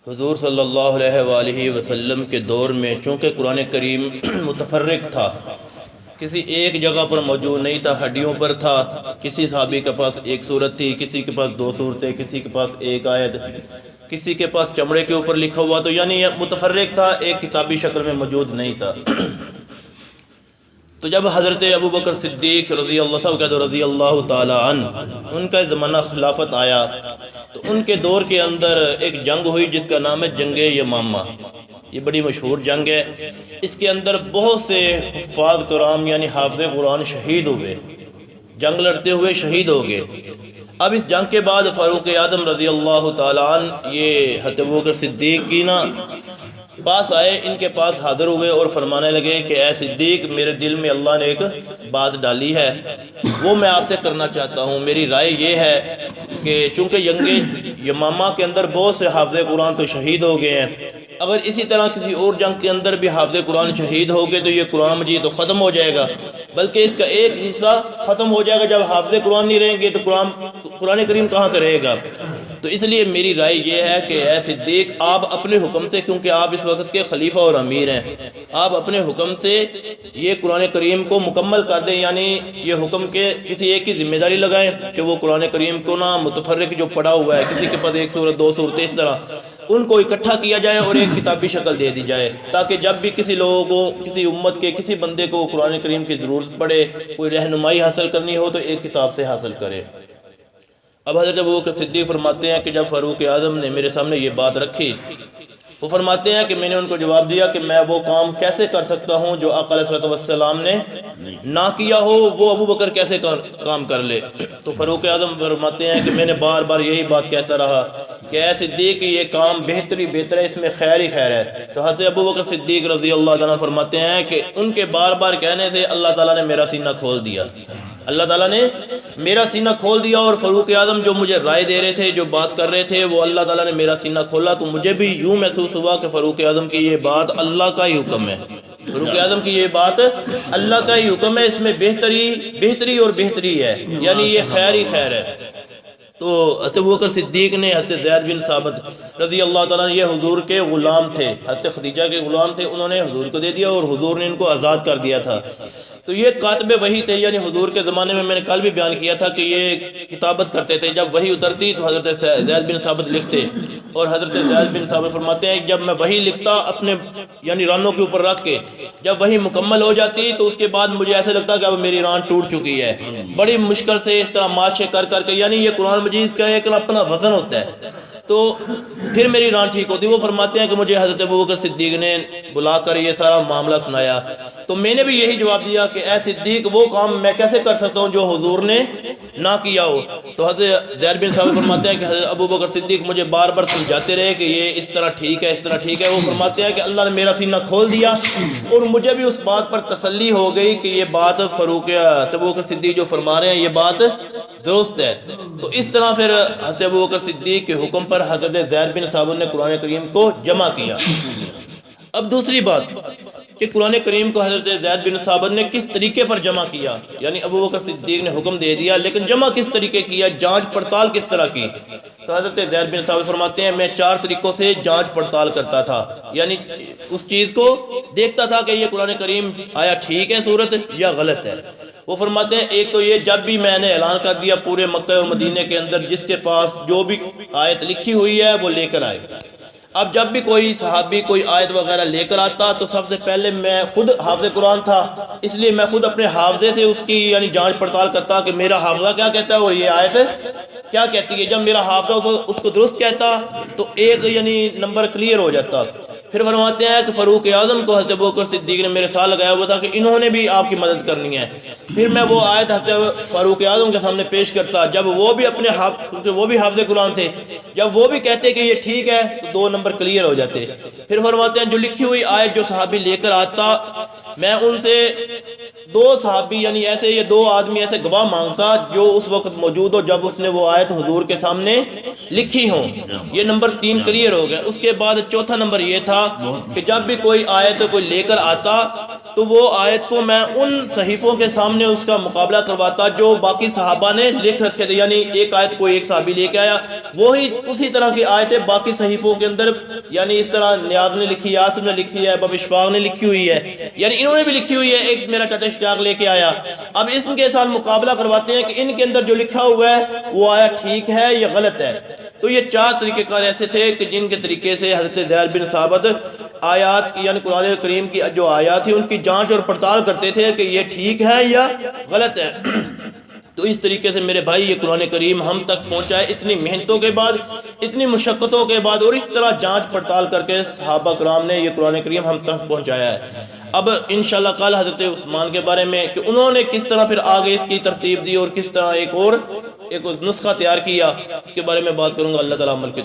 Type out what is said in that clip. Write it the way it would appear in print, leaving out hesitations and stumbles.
حضور صلی اللہ علیہ وآلہ وسلم کے دور میں چونکہ قرآن کریم متفرق تھا، کسی ایک جگہ پر موجود نہیں تھا، ہڈیوں پر تھا۔ کسی صحابی کے پاس ایک صورت تھی، کسی کے پاس دو صورتیں، کسی کے پاس ایک آیت، کسی کے پاس چمڑے کے اوپر لکھا ہوا، تو یعنی یہ متفرق تھا، ایک کتابی شکل میں موجود نہیں تھا۔ تو جب حضرت ابو بکر صدیق رضی اللہ تعالی عنہ ان کا زمانہ خلافت آیا تو ان کے دور کے اندر ایک جنگ ہوئی جس کا نام ہے جنگ یمامہ۔ یہ بڑی مشہور جنگ ہے، اس کے اندر بہت سے حفاظ کرام یعنی حافظ قرآن شہید ہوئے، جنگ لڑتے ہوئے شہید ہو گئے۔ اب اس جنگ کے بعد فاروق اعظم رضی اللہ تعالیٰ عنہ یہ حضرت ابو بکر صدیق کی پاس آئے، ان کے پاس حاضر ہوئے اور فرمانے لگے کہ اے صدیق، میرے دل میں اللہ نے ایک بات ڈالی ہے، وہ میں آپ سے کرنا چاہتا ہوں۔ میری رائے یہ ہے کہ چونکہ جنگ یمامہ کے اندر بہت سے حافظ قرآن تو شہید ہو گئے ہیں، اگر اسی طرح کسی اور جنگ کے اندر بھی حافظ قرآن شہید ہو گئے تو یہ قرآن مجید تو ختم ہو جائے گا، بلکہ اس کا ایک حصہ ختم ہو جائے گا۔ جب حافظ قرآن نہیں رہیں گے تو قرآن کریم کہاں سے رہے گا؟ تو اس لیے میری رائے یہ ہے کہ اے صدیق، آپ اپنے حکم سے، کیونکہ آپ اس وقت کے خلیفہ اور امیر ہیں، آپ اپنے حکم سے یہ قرآن کریم کو مکمل کر دیں، یعنی یہ حکم کے کسی ایک کی ذمہ داری لگائیں کہ وہ قرآن کریم کو متفرق جو پڑا ہوا ہے، کسی کے پاس ایک سورت دو صورتیں، اس طرح ان کو اکٹھا کیا جائے اور ایک کتابی شکل دے دی جائے، تاکہ جب بھی کسی لوگوں کو، کسی امت کے کسی بندے کو قرآن کریم کی ضرورت پڑے، کوئی رہنمائی حاصل کرنی ہو تو ایک کتاب سے حاصل کرے۔ اب حضرت ابو بکر صدیق فرماتے ہیں کہ جب فاروق اعظم نے میرے سامنے یہ بات رکھی، وہ فرماتے ہیں کہ میں نے ان کو جواب دیا کہ میں وہ کام کیسے کر سکتا ہوں جو آقا علیہ السلام نے نہ کیا ہو، وہ ابو بکر کیسے کام کر لے؟ تو فاروق اعظم فرماتے ہیں کہ میں نے بار بار یہی بات کہتا رہا کہ اے صدیق، یہ کام بہتر ہے، اس میں خیر ہی خیر ہے۔ تو حضرت ابو بکر صدیق رضی اللہ عنہ فرماتے ہیں کہ ان کے بار بار کہنے سے اللہ تعالیٰ نے میرا سینہ کھول دیا، اللہ تعالیٰ نے میرا سینہ کھول دیا، اور فاروق اعظم جو مجھے رائے دے رہے تھے، جو بات کر رہے تھے، وہ اللہ تعالیٰ نے میرا سینہ کھولا، تو مجھے بھی یوں محسوس ہوا کہ فاروق اعظم کی یہ بات اللہ کا ہی حکم ہے، فاروق اعظم کی یہ بات اللہ کا ہی حکم ہے، اس میں بہتری اور بہتری ہے، یعنی یہ خیر ہی خیر ہے۔ تو حضرت ابو بکر صدیق نے حضرت زید بن ثابت رضی اللہ تعالیٰ نے، یہ حضور کے غلام تھے، حضرت خدیجہ کے غلام تھے، انہوں نے حضور کو دے دیا اور حضور نے ان کو آزاد کر دیا تھا۔ تو یہ کاتب وحی تھے، یعنی حضور کے زمانے میں نے کل بھی بیان کیا تھا کہ یہ کتابت کرتے تھے، جب وحی اترتی تو حضرت زید بن ثابت لکھتے، اور حضرت زید بن ثابت فرماتے ہیں کہ جب میں وحی لکھتا اپنے یعنی رانوں کے اوپر رکھ کے، جب وحی مکمل ہو جاتی تو اس کے بعد مجھے ایسے لگتا کہ اب میری ران ٹوٹ چکی ہے، بڑی مشکل سے اس طرح ماچھے کر کے، یعنی یہ قرآن مجید کا ایک اپنا وزن ہوتا ہے، تو پھر میری ران ٹھیک ہوتی۔ وہ فرماتے ہیں کہ مجھے حضرت ابو بکر صدیق نے بلا کر یہ سارا معاملہ سنایا، تو میں نے بھی یہی جواب دیا کہ اے صدیق، وہ کام میں کیسے کر سکتا ہوں جو حضور نے نہ کیا ہو؟ تو حضرت زید بن ثابت فرماتے ہیں کہ حضرت ابو بکر صدیق مجھے بار بار سمجھاتے رہے کہ یہ اس طرح ٹھیک ہے، اس طرح ٹھیک ہے۔ وہ فرماتے ہیں کہ اللہ نے میرا سینہ کھول دیا اور مجھے بھی اس بات پر تسلی ہو گئی کہ یہ بات فاروق ابو بکر صدیق جو فرما رہے ہیں یہ بات درست ہے۔ تو اس طرح پھر حضرت ابو بکر صدیق کے حکم پر حضرت زید بن ثابت نے قرآن کریم کو جمع کیا۔ اب دوسری بات کہ قرآن کریم کو حضرت زید بن ثابت نے کس طریقے پر جمع کیا، یعنی ابو بکر صدیق نے حکم دے دیا لیکن جمع کس طریقے کیا، جانچ پڑتال کس طرح کی؟ تو حضرت زید بن ثابت فرماتے ہیں میں 4 طریقوں سے جانچ پڑتال کرتا تھا، یعنی اس چیز کو دیکھتا تھا کہ یہ قرآن کریم آیا ٹھیک ہے صورت یا غلط ہے۔ وہ فرماتے ہیں ایک تو یہ، جب بھی میں نے اعلان کر دیا پورے مکہ اور مدینے کے اندر جس کے پاس جو بھی آیت لکھی ہوئی ہے وہ لے کر آئے۔ اب جب بھی کوئی صحابی کوئی آیت وغیرہ لے کر آتا تو سب سے پہلے میں خود حافظ قرآن تھا، اس لیے میں خود اپنے حافظے سے اس کی یعنی جانچ پڑتال کرتا کہ میرا حافظہ کیا کہتا ہے اور یہ آیت کیا کہتی ہے۔ جب میرا حافظہ اس کو درست کہتا تو ایک یعنی نمبر کلیئر ہو جاتا۔ پھر فرماتے ہیں کہ فاروق اعظم کو حضرت ابو بکر صدیق نے میرے ساتھ لگایا ہوا تھا کہ انہوں نے بھی آپ کی مدد کرنی ہے۔ پھر میں وہ آیت حضرت فاروق اعظم کے سامنے پیش کرتا، جب وہ بھی اپنے کیونکہ وہ بھی حافظ قرآن تھے، جب وہ بھی کہتے کہ یہ ٹھیک ہے تو 2 نمبر کلیئر ہو جاتے۔ پھر فرماتے ہیں جو لکھی ہوئی آیت جو صحابی لے کر آتا، میں ان سے 2 صحابی یعنی ایسے یہ 2 آدمی ایسے گواہ مانگتا جو اس وقت موجود ہو جب اس نے وہ آیت حضور کے سامنے لکھی ہوں۔ یہ نمبر 3 کلیئر ہو گیا۔ اس کے بعد چوتھا نمبر یہ تھا کہ جب بھی کوئی آیت کوئی لے کر آتا تو وہ آیت کو میں ان صحیفوں کے سامنے اس کا مقابلہ کرواتا جو باقی صحابہ نے لکھ رکھے تھے، یعنی ایک آیت کوئی ایک صحابی لے کے آیا، وہی اسی طرح کی آیتیں باقی صحیفوں کے اندر، یعنی اس طرح نیاز نے لکھی، یاسر نے لکھی ہے، باب اشفاق نے لکھی ہوئی ہے، یعنی انہوں نے بھی لکھی ہوئی ہے، ایک میرا چاچا اشتیاق لے کے آیا۔ اب اس کے ساتھ مقابلہ کرواتے ہیں کہ ان کے اندر جو لکھا ہوا ہے وہ آیا ٹھیک ہے یا غلط ہے۔ تو یہ 4 طریقہ کار ایسے تھے کہ جن کے طریقے سے حضرت زید بن ثابت آیات کی، یعنی قرآن کریم کی جو آیات تھی ان کی جانچ اور پڑتال کرتے تھے کہ یہ ٹھیک ہے یا غلط ہے۔ تو اس طریقے سے میرے بھائی یہ قرآن کریم ہم تک پہنچا ہے، اتنی محنتوں کے بعد، اتنی مشقتوں کے بعد، اور اس طرح جانچ پڑتال کر کے صحابہ کرام نے یہ قرآن کریم ہم تک پہنچایا ہے۔ اب انشاءاللہ کل حضرت عثمان کے بارے میں کہ انہوں نے کس طرح پھر آگے اس کی ترتیب دی اور کس طرح ایک نسخہ تیار کیا، اس کے بارے میں بات کروں گا۔ اللہ تعالیٰ عمل کے